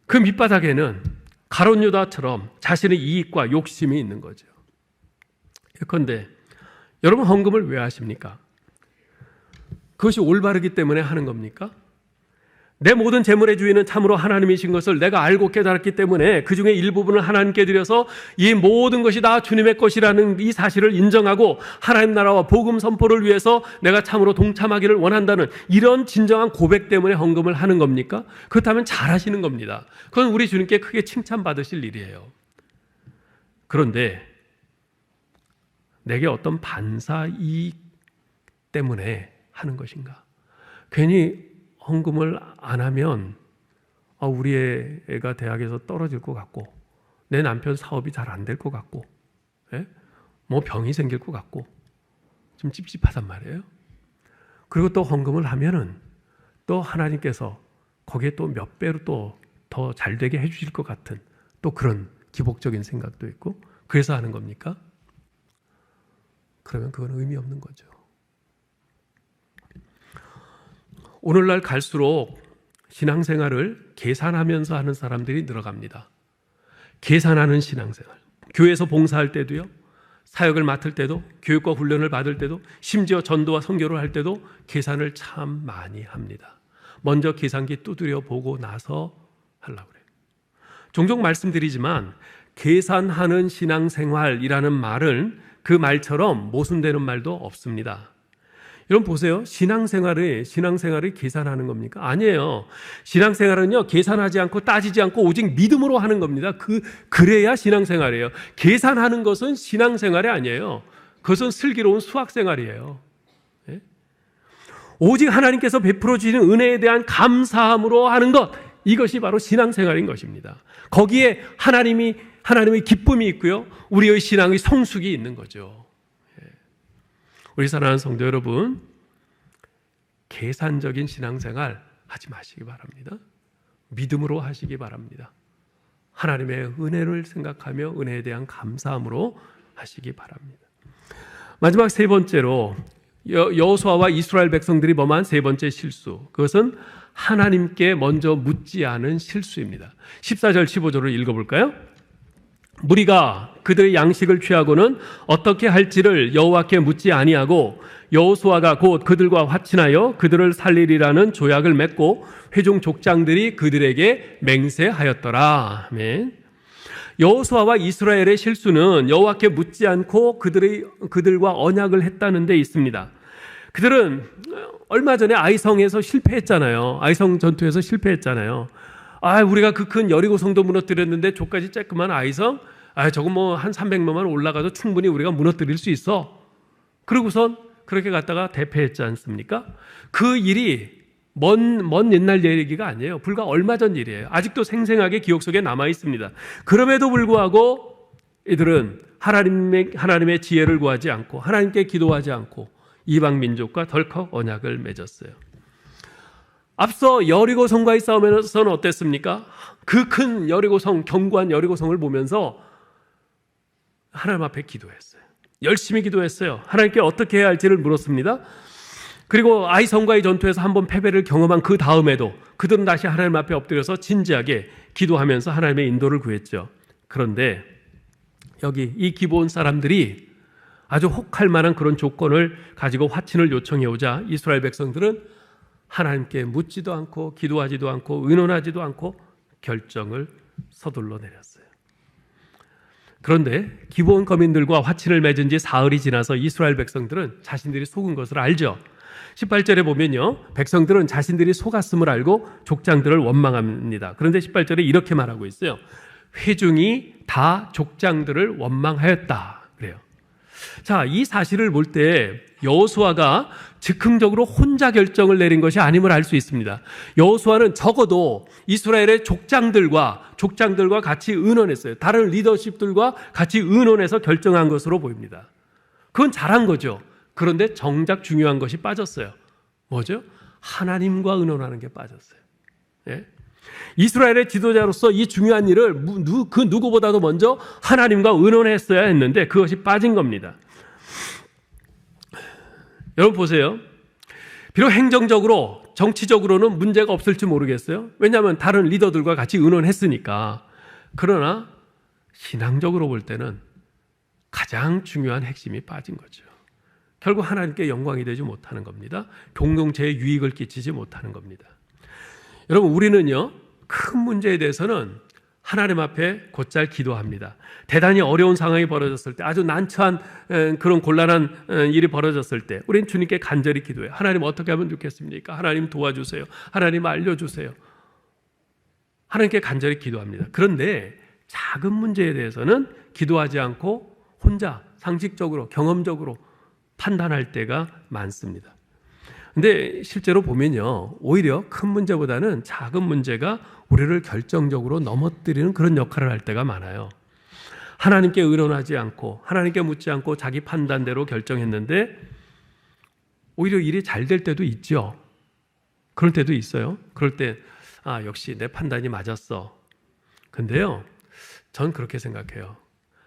그 밑바닥에는 가룟 유다처럼 자신의 이익과 욕심이 있는 거죠. 예컨대 여러분, 헌금을 왜 하십니까? 그것이 올바르기 때문에 하는 겁니까? 내 모든 재물의 주인은 참으로 하나님이신 것을 내가 알고 깨달았기 때문에 그 중에 일부분을 하나님께 드려서 이 모든 것이 다 주님의 것이라는 이 사실을 인정하고 하나님 나라와 복음 선포를 위해서 내가 참으로 동참하기를 원한다는 이런 진정한 고백 때문에 헌금을 하는 겁니까? 그렇다면 잘하시는 겁니다. 그건 우리 주님께 크게 칭찬받으실 일이에요. 그런데 내게 어떤 반사 이익 때문에 하는 것인가? 괜히 헌금을 안 하면 우리 애가 대학에서 떨어질 것 같고, 내 남편 사업이 잘 안 될 것 같고, 병이 생길 것 같고 좀 찝찝하단 말이에요. 그리고 또 헌금을 하면은 또 하나님께서 거기에 또 몇 배로 또 더 잘 되게 해주실 것 같은 또 그런 기복적인 생각도 있고, 그래서 하는 겁니까? 그러면 그건 의미 없는 거죠. 오늘날 갈수록 신앙생활을 계산하면서 하는 사람들이 늘어갑니다. 계산하는 신앙생활. 교회에서 봉사할 때도요, 사역을 맡을 때도, 교육과 훈련을 받을 때도, 심지어 전도와 선교를 할 때도 계산을 참 많이 합니다. 먼저 계산기 두드려 보고 나서 하려고 그래요. 종종 말씀드리지만 계산하는 신앙생활이라는 말은 그 말처럼 모순되는 말도 없습니다. 여러분 보세요. 신앙생활이 계산하는 겁니까? 아니에요. 신앙생활은요, 계산하지 않고 따지지 않고 오직 믿음으로 하는 겁니다. 그래야 신앙생활이에요. 계산하는 것은 신앙생활이 아니에요. 그것은 슬기로운 수학생활이에요. 예? 오직 하나님께서 베풀어 주시는 은혜에 대한 감사함으로 하는 것, 이것이 바로 신앙생활인 것입니다. 거기에 하나님의 기쁨이 있고요, 우리의 신앙의 성숙이 있는 거죠. 우리 사랑하는 성도 여러분, 계산적인 신앙생활 하지 마시기 바랍니다. 믿음으로 하시기 바랍니다. 하나님의 은혜를 생각하며 은혜에 대한 감사함으로 하시기 바랍니다. 마지막 세 번째로 여호수아와 이스라엘 백성들이 범한 세 번째 실수, 그것은 하나님께 먼저 묻지 않은 실수입니다. 14절 15절을 읽어볼까요? 무리가 그들의 양식을 취하고는 어떻게 할지를 여호와께 묻지 아니하고 여호수아가 곧 그들과 화친하여 그들을 살리리라는 조약을 맺고 회중 족장들이 그들에게 맹세하였더라. 아멘. 여호수아와 이스라엘의 실수는 여호와께 묻지 않고 그들과 언약을 했다는 데 있습니다. 그들은 얼마 전에 아이성에서 실패했잖아요. 아이성 전투에서 실패했잖아요. 우리가 그 큰 여리고 성도 무너뜨렸는데 저까지 쬐끄만 아이성, 저거 뭐 한 300명만 올라가도 충분히 우리가 무너뜨릴 수 있어. 그러고선 그렇게 갔다가 대패했지 않습니까? 그 일이 먼 옛날 얘기가 아니에요. 불과 얼마 전 일이에요. 아직도 생생하게 기억 속에 남아 있습니다. 그럼에도 불구하고 이들은 하나님의 지혜를 구하지 않고 하나님께 기도하지 않고 이방 민족과 덜컥 언약을 맺었어요. 앞서 여리고성과의 싸움에서는 어땠습니까? 그 큰 여리고성, 견고한 여리고성을 보면서 하나님 앞에 기도했어요. 열심히 기도했어요. 하나님께 어떻게 해야 할지를 물었습니다. 그리고 아이성과의 전투에서 한번 패배를 경험한 그 다음에도 그들은 다시 하나님 앞에 엎드려서 진지하게 기도하면서 하나님의 인도를 구했죠. 그런데 여기 이 기브온 사람들이 아주 혹할 만한 그런 조건을 가지고 화친을 요청해 오자 이스라엘 백성들은 하나님께 묻지도 않고 기도하지도 않고 의논하지도 않고 결정을 서둘러 내렸어요. 그런데 기브온 거민들과 화친을 맺은 지 사흘이 지나서 이스라엘 백성들은 자신들이 속은 것을 알죠. 18절에 보면요, 백성들은 자신들이 속았음을 알고 족장들을 원망합니다. 그런데 18절에 이렇게 말하고 있어요. 회중이 다 족장들을 원망하였다 그래요. 자, 이 사실을 볼 때 여호수아가 즉흥적으로 혼자 결정을 내린 것이 아님을 알 수 있습니다. 여호수아는 적어도 이스라엘의 족장들과 같이 의논했어요. 다른 리더십들과 같이 의논해서 결정한 것으로 보입니다. 그건 잘한 거죠. 그런데 정작 중요한 것이 빠졌어요. 뭐죠? 하나님과 의논하는 게 빠졌어요. 예? 이스라엘의 지도자로서 이 중요한 일을 그 누구보다도 먼저 하나님과 의논했어야 했는데 그것이 빠진 겁니다. 여러분 보세요. 비록 행정적으로 정치적으로는 문제가 없을지 모르겠어요. 왜냐하면 다른 리더들과 같이 의논했으니까. 그러나 신앙적으로 볼 때는 가장 중요한 핵심이 빠진 거죠. 결국 하나님께 영광이 되지 못하는 겁니다. 공동체에 유익을 끼치지 못하는 겁니다. 여러분, 우리는요, 큰 문제에 대해서는 하나님 앞에 곧잘 기도합니다. 대단히 어려운 상황이 벌어졌을 때, 아주 난처한 그런 곤란한 일이 벌어졌을 때 우리는 주님께 간절히 기도해요. 하나님 어떻게 하면 좋겠습니까? 하나님 도와주세요. 하나님 알려주세요. 하나님께 간절히 기도합니다. 그런데 작은 문제에 대해서는 기도하지 않고 혼자 상식적으로 경험적으로 판단할 때가 많습니다. 근데 실제로 보면요, 오히려 큰 문제보다는 작은 문제가 우리를 결정적으로 넘어뜨리는 그런 역할을 할 때가 많아요. 하나님께 의논하지 않고 하나님께 묻지 않고 자기 판단대로 결정했는데 오히려 일이 잘 될 때도 있죠. 그럴 때도 있어요. 그럴 때 역시 내 판단이 맞았어. 근데요, 전 그렇게 생각해요.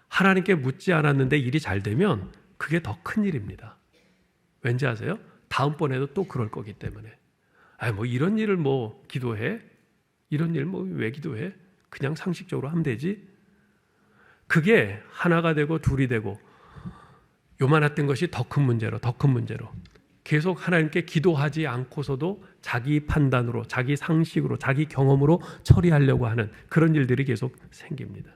하나님께 묻지 않았는데 일이 잘 되면 그게 더 큰 일입니다. 왠지 아세요? 다음번에도 또 그럴 거기 때문에. 이런 일을 기도해? 이런 일 왜 기도해? 그냥 상식적으로 하면 되지? 그게 하나가 되고 둘이 되고 요만했던 것이 더 큰 문제로 계속 하나님께 기도하지 않고서도 자기 판단으로, 자기 상식으로, 자기 경험으로 처리하려고 하는 그런 일들이 계속 생깁니다.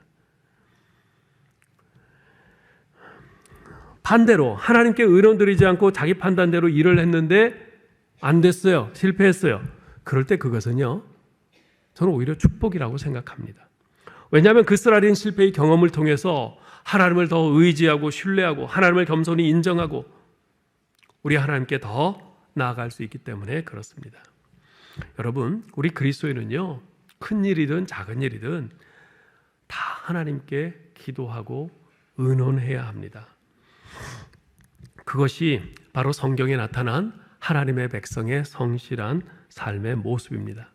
반대로 하나님께 의논 드리지 않고 자기 판단대로 일을 했는데 안 됐어요. 실패했어요. 그럴 때 그것은요, 저는 오히려 축복이라고 생각합니다. 왜냐하면 그 쓰라린 실패의 경험을 통해서 하나님을 더 의지하고 신뢰하고 하나님을 겸손히 인정하고 우리 하나님께 더 나아갈 수 있기 때문에 그렇습니다. 여러분, 우리 그리스도인은요, 큰 일이든 작은 일이든 다 하나님께 기도하고 의논해야 합니다. 그것이 바로 성경에 나타난 하나님의 백성의 성실한 삶의 모습입니다.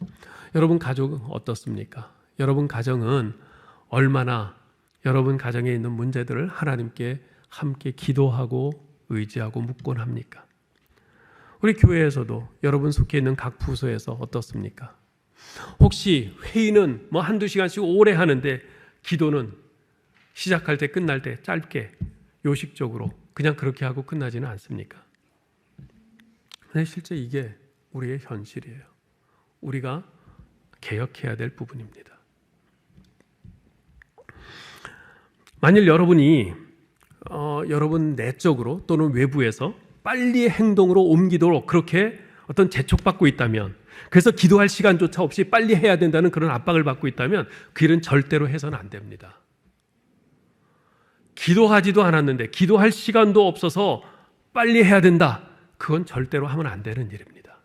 여러분 가족은 어떻습니까? 여러분 가정은 얼마나 여러분 가정에 있는 문제들을 하나님께 함께 기도하고 의지하고 묻곤 합니까? 우리 교회에서도 여러분 속해 있는 각 부서에서 어떻습니까? 혹시 회의는 뭐 한두 시간씩 오래 하는데 기도는 시작할 때 끝날 때 짧게 요식적으로 그냥 그렇게 하고 끝나지는 않습니까? 근데 실제 이게 우리의 현실이에요. 우리가 개혁해야 될 부분입니다. 만일 여러분이 여러분 내적으로 또는 외부에서 빨리 행동으로 옮기도록 그렇게 어떤 재촉받고 있다면, 그래서 기도할 시간조차 없이 빨리 해야 된다는 그런 압박을 받고 있다면 그 일은 절대로 해서는 안 됩니다. 기도하지도 않았는데 기도할 시간도 없어서 빨리 해야 된다. 그건 절대로 하면 안 되는 일입니다.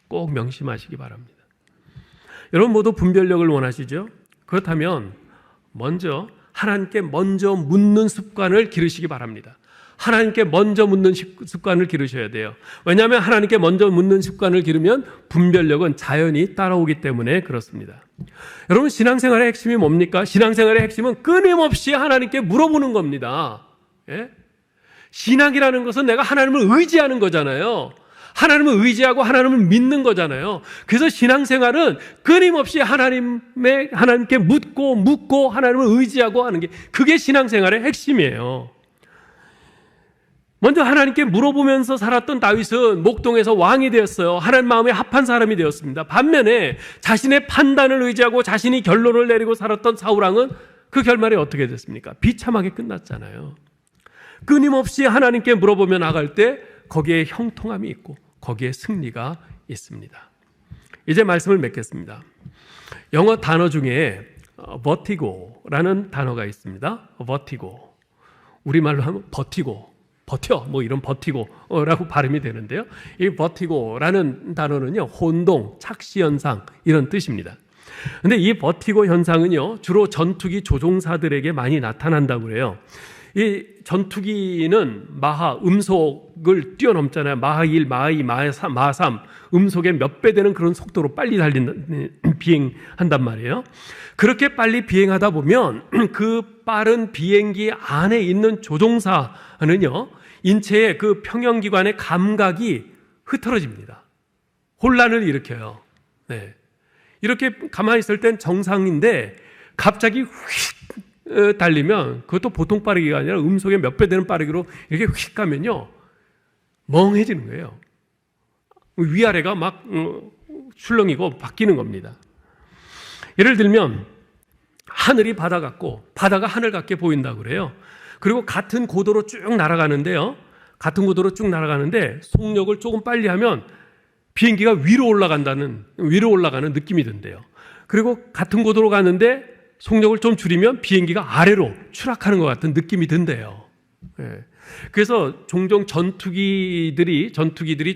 꼭 명심하시기 바랍니다. 여러분 모두 분별력을 원하시죠? 그렇다면 먼저 하나님께 먼저 묻는 습관을 기르시기 바랍니다. 하나님께 먼저 묻는 습관을 기르셔야 돼요. 왜냐하면 하나님께 먼저 묻는 습관을 기르면 분별력은 자연히 따라오기 때문에 그렇습니다. 여러분, 신앙생활의 핵심이 뭡니까? 신앙생활의 핵심은 끊임없이 하나님께 물어보는 겁니다. 예? 신앙이라는 것은 내가 하나님을 의지하는 거잖아요. 하나님을 의지하고 하나님을 믿는 거잖아요. 그래서 신앙생활은 끊임없이 하나님께 묻고 하나님을 의지하고 하는 게, 그게 신앙생활의 핵심이에요. 먼저 하나님께 물어보면서 살았던 다윗은 목동에서 왕이 되었어요. 하나님 마음에 합한 사람이 되었습니다. 반면에 자신의 판단을 의지하고 자신이 결론을 내리고 살았던 사울왕은 그 결말이 어떻게 됐습니까? 비참하게 끝났잖아요. 끊임없이 하나님께 물어보며 나갈 때 거기에 형통함이 있고 거기에 승리가 있습니다. 이제 말씀을 맺겠습니다. 영어 단어 중에 버티고라는 단어가 있습니다. 버티고, 우리말로 하면 버티고, 버텨, 뭐 이런 버티고라고 발음이 되는데요. 이 버티고라는 단어는요, 혼동, 착시 현상 이런 뜻입니다. 근데 이 버티고 현상은요, 주로 전투기 조종사들에게 많이 나타난다고 그래요. 이 전투기는 마하, 음속을 뛰어넘잖아요. 마하 1, 마하 2, 마하 3, 음속의 몇 배 되는 그런 속도로 빨리 비행한단 말이에요. 그렇게 빨리 비행하다 보면 그 빠른 비행기 안에 있는 조종사는요, 인체의 그 평형기관의 감각이 흐트러집니다. 혼란을 일으켜요. 네. 이렇게 가만히 있을 땐 정상인데 갑자기 휙 달리면, 그것도 보통 빠르기가 아니라 음속의 몇 배 되는 빠르기로 이렇게 휙 가면요, 멍해지는 거예요. 위아래가 막 출렁이고 바뀌는 겁니다. 예를 들면 하늘이 바다 같고 바다가 하늘 같게 보인다고 그래요. 그리고 같은 고도로 쭉 날아가는데요, 같은 고도로 쭉 날아가는데 속력을 조금 빨리 하면 비행기가 위로 올라가는 느낌이 든대요. 그리고 같은 고도로 가는데 속력을 좀 줄이면 비행기가 아래로 추락하는 것 같은 느낌이 든대요. 예. 그래서 종종 전투기들이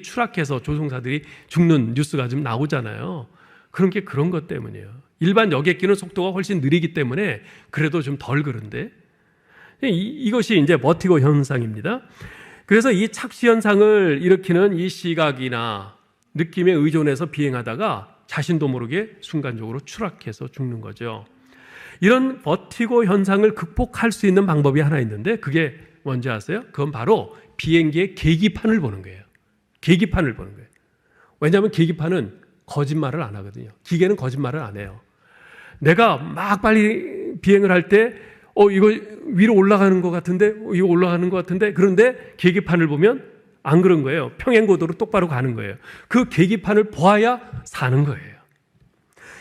추락해서 조종사들이 죽는 뉴스가 좀 나오잖아요. 그런 게 그런 것 때문이에요. 일반 여객기는 속도가 훨씬 느리기 때문에 그래도 좀 덜 그런데, 이것이 이제 버티고 현상입니다. 그래서 이 착시 현상을 일으키는 이 시각이나 느낌에 의존해서 비행하다가 자신도 모르게 순간적으로 추락해서 죽는 거죠. 이런 버티고 현상을 극복할 수 있는 방법이 하나 있는데, 그게 뭔지 아세요? 그건 바로 비행기의 계기판을 보는 거예요. 계기판을 보는 거예요. 왜냐하면 계기판은 거짓말을 안 하거든요. 기계는 거짓말을 안 해요. 내가 막 빨리 비행을 할 때 이거 위로 올라가는 것 같은데, 이거 올라가는 것 같은데, 그런데 계기판을 보면 안 그런 거예요. 평행고도로 똑바로 가는 거예요. 그 계기판을 보아야 사는 거예요.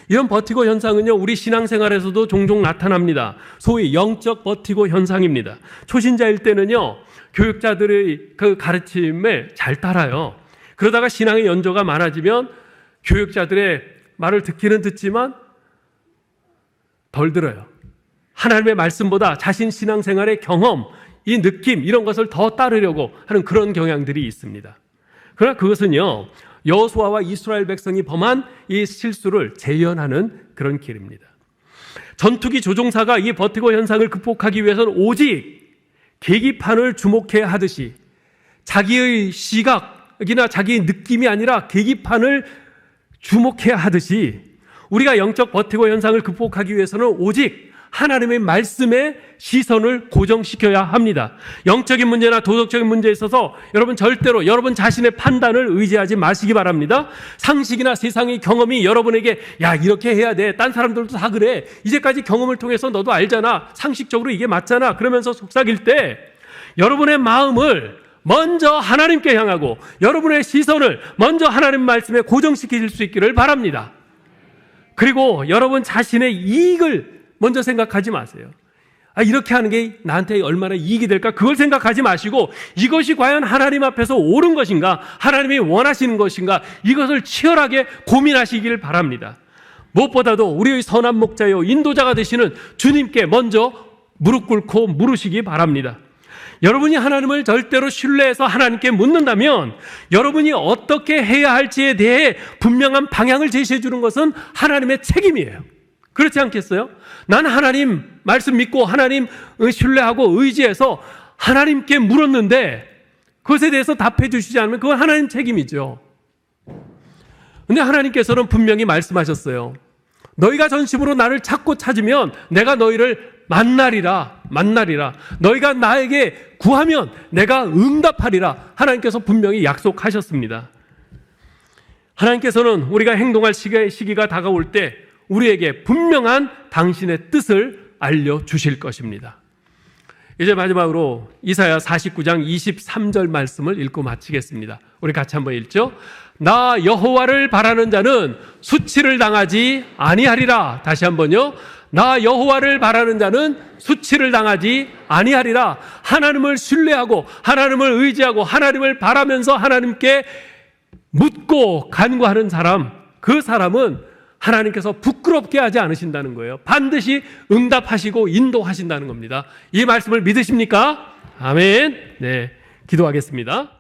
이런 버티고 현상은요, 우리 신앙생활에서도 종종 나타납니다. 소위 영적 버티고 현상입니다. 초신자일 때는요, 교육자들의 그 가르침에 잘 따라요. 그러다가 신앙의 연조가 많아지면 교육자들의 말을 듣기는 듣지만 덜 들어요. 하나님의 말씀보다 자신 신앙생활의 경험, 이 느낌, 이런 것을 더 따르려고 하는 그런 경향들이 있습니다. 그러나 그것은요, 여호수아와 이스라엘 백성이 범한 이 실수를 재현하는 그런 길입니다. 전투기 조종사가 이 버티고 현상을 극복하기 위해서는 오직 계기판을 주목해야 하듯이 자기의 시각이나 자기의 느낌이 아니라 계기판을 주목해야 하듯이 우리가 영적 버티고 현상을 극복하기 위해서는 오직 하나님의 말씀에 시선을 고정시켜야 합니다. 영적인 문제나 도덕적인 문제에 있어서 여러분 절대로 여러분 자신의 판단을 의지하지 마시기 바랍니다. 상식이나 세상의 경험이 여러분에게 야 이렇게 해야 돼, 딴 사람들도 다 그래, 이제까지 경험을 통해서 너도 알잖아, 상식적으로 이게 맞잖아, 그러면서 속삭일 때 여러분의 마음을 먼저 하나님께 향하고 여러분의 시선을 먼저 하나님 말씀에 고정시킬 수 있기를 바랍니다. 그리고 여러분 자신의 이익을 먼저 생각하지 마세요. 이렇게 하는 게 나한테 얼마나 이익이 될까? 그걸 생각하지 마시고 이것이 과연 하나님 앞에서 옳은 것인가? 하나님이 원하시는 것인가? 이것을 치열하게 고민하시길 바랍니다. 무엇보다도 우리의 선한 목자요 인도자가 되시는 주님께 먼저 무릎 꿇고 물으시기 바랍니다. 여러분이 하나님을 절대로 신뢰해서 하나님께 묻는다면 여러분이 어떻게 해야 할지에 대해 분명한 방향을 제시해 주는 것은 하나님의 책임이에요. 그렇지 않겠어요? 난 하나님 말씀 믿고 하나님 신뢰하고 의지해서 하나님께 물었는데 그것에 대해서 답해 주시지 않으면 그건 하나님 책임이죠. 근데 하나님께서는 분명히 말씀하셨어요. 너희가 전심으로 나를 찾고 찾으면 내가 너희를 만나리라. 너희가 나에게 구하면 내가 응답하리라. 하나님께서 분명히 약속하셨습니다. 하나님께서는 우리가 행동할 시기가 다가올 때 우리에게 분명한 당신의 뜻을 알려주실 것입니다. 이제 마지막으로 이사야 49장 23절 말씀을 읽고 마치겠습니다. 우리 같이 한번 읽죠. 나 여호와를 바라는 자는 수치를 당하지 아니하리라. 다시 한번요. 나 여호와를 바라는 자는 수치를 당하지 아니하리라. 하나님을 신뢰하고 하나님을 의지하고 하나님을 바라면서 하나님께 묻고 간구하는 사람, 그 사람은 하나님께서 부끄럽게 하지 않으신다는 거예요. 반드시 응답하시고 인도하신다는 겁니다. 이 말씀을 믿으십니까? 아멘. 네, 기도하겠습니다.